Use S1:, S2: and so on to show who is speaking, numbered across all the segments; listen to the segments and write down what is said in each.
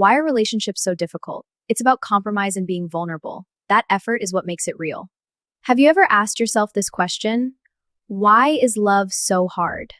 S1: Why are relationships so difficult? It's about compromise and being vulnerable. That effort is what makes it real. Have you ever asked yourself this question? Why is love so hard?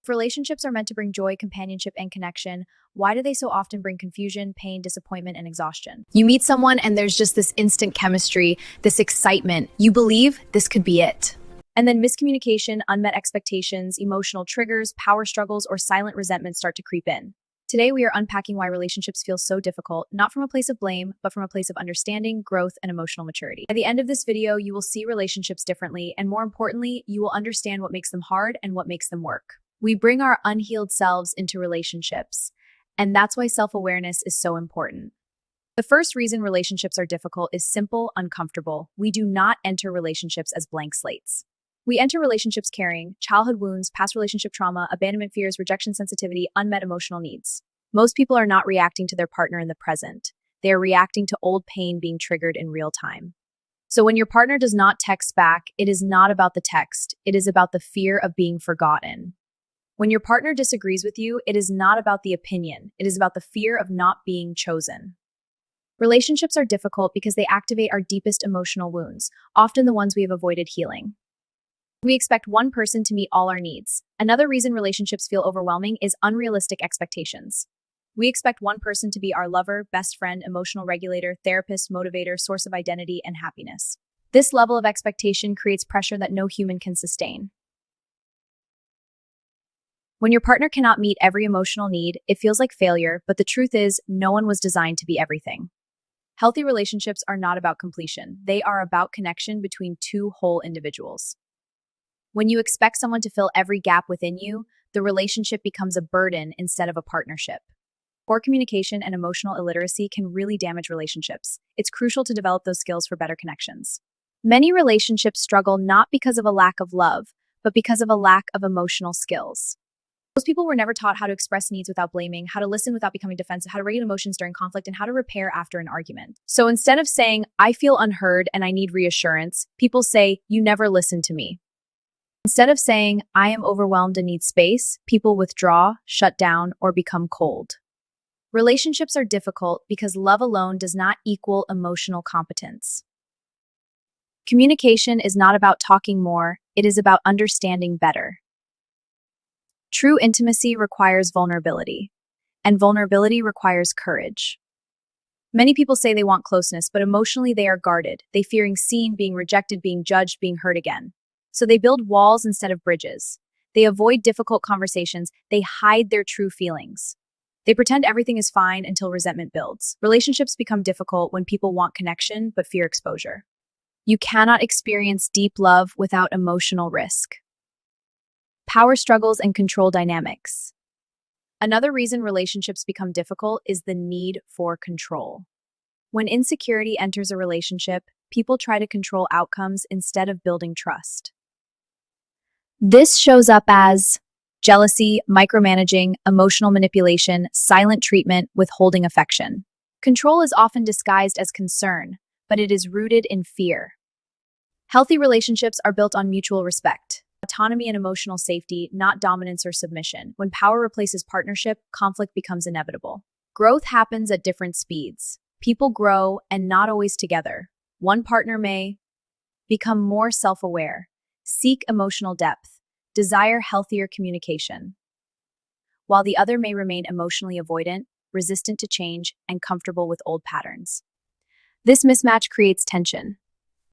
S1: If relationships are meant to bring joy, companionship, and connection, why do they so often bring confusion, pain, disappointment, and exhaustion? You meet someone and there's just this instant chemistry, this excitement. You believe this could be it. And then miscommunication, unmet expectations, emotional triggers, power struggles, or silent resentment start to creep in. Today, we are unpacking why relationships feel so difficult, not from a place of blame, but from a place of understanding, growth, and emotional maturity. At the end of this video, you will see relationships differently, and more importantly, you will understand what makes them hard and what makes them work. We bring our unhealed selves into relationships, and that's why self-awareness is so important. The first reason relationships are difficult is simple, uncomfortable. We do not enter relationships as blank slates. We enter relationships carrying childhood wounds, past relationship trauma, abandonment fears, rejection sensitivity, unmet emotional needs. Most people are not reacting to their partner in the present. They are reacting to old pain being triggered in real time. So when your partner does not text back, it is not about the text. It is about the fear of being forgotten. When your partner disagrees with you, it is not about the opinion. It is about the fear of not being chosen. Relationships are difficult because they activate our deepest emotional wounds, often the ones we have avoided healing. We expect one person to meet all our needs. Another reason relationships feel overwhelming is unrealistic expectations. We expect one person to be our lover, best friend, emotional regulator, therapist, motivator, source of identity, and happiness. This level of expectation creates pressure that no human can sustain. When your partner cannot meet every emotional need, it feels like failure, but the truth is, no one was designed to be everything. Healthy relationships are not about completion. They are about connection between two whole individuals. When you expect someone to fill every gap within you, the relationship becomes a burden instead of a partnership. Poor communication and emotional illiteracy can really damage relationships. It's crucial to develop those skills for better connections. Many relationships struggle not because of a lack of love, but because of a lack of emotional skills. Most people were never taught how to express needs without blaming, how to listen without becoming defensive, how to regulate emotions during conflict, and how to repair after an argument. So instead of saying, "I feel unheard and I need reassurance," people say, "You never listen to me." Instead of saying, "I am overwhelmed and need space," people withdraw, shut down, or become cold. Relationships are difficult because love alone does not equal emotional competence. Communication is not about talking more, it is about understanding better. True intimacy requires vulnerability, and vulnerability requires courage. Many people say they want closeness, but emotionally they are guarded. They fearing seen, being rejected, being judged, being hurt again. So they build walls instead of bridges. They avoid difficult conversations. They hide their true feelings. They pretend everything is fine until resentment builds. Relationships become difficult when people want connection but fear exposure. You cannot experience deep love without emotional risk. Power struggles and control dynamics. Another reason relationships become difficult is the need for control. When insecurity enters a relationship, people try to control outcomes instead of building trust. This shows up as jealousy, micromanaging, emotional manipulation, silent treatment, withholding affection. Control is often disguised as concern, but it is rooted in fear. Healthy relationships are built on mutual respect, autonomy, and emotional safety, not dominance or submission. When power replaces partnership, conflict becomes inevitable. Growth happens at different speeds. People grow, and not always together. One partner may become more self-aware, seek emotional depth, desire healthier communication, while the other may remain emotionally avoidant, resistant to change, and comfortable with old patterns. This mismatch creates tension.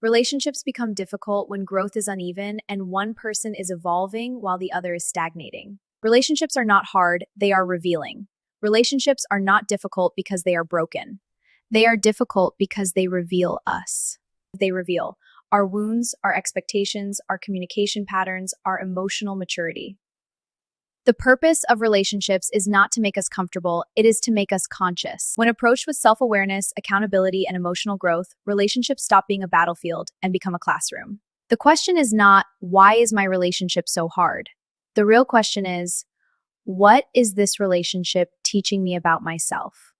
S1: Relationships become difficult when growth is uneven and one person is evolving while the other is stagnating. Relationships are not hard, they are revealing. Relationships are not difficult because they are broken. They are difficult because they reveal us. They reveal our wounds, our expectations, our communication patterns, our emotional maturity. The purpose of relationships is not to make us comfortable, it is to make us conscious. When approached with self-awareness, accountability, and emotional growth, relationships stop being a battlefield and become a classroom. The question is not, why is my relationship so hard? The real question is, what is this relationship teaching me about myself?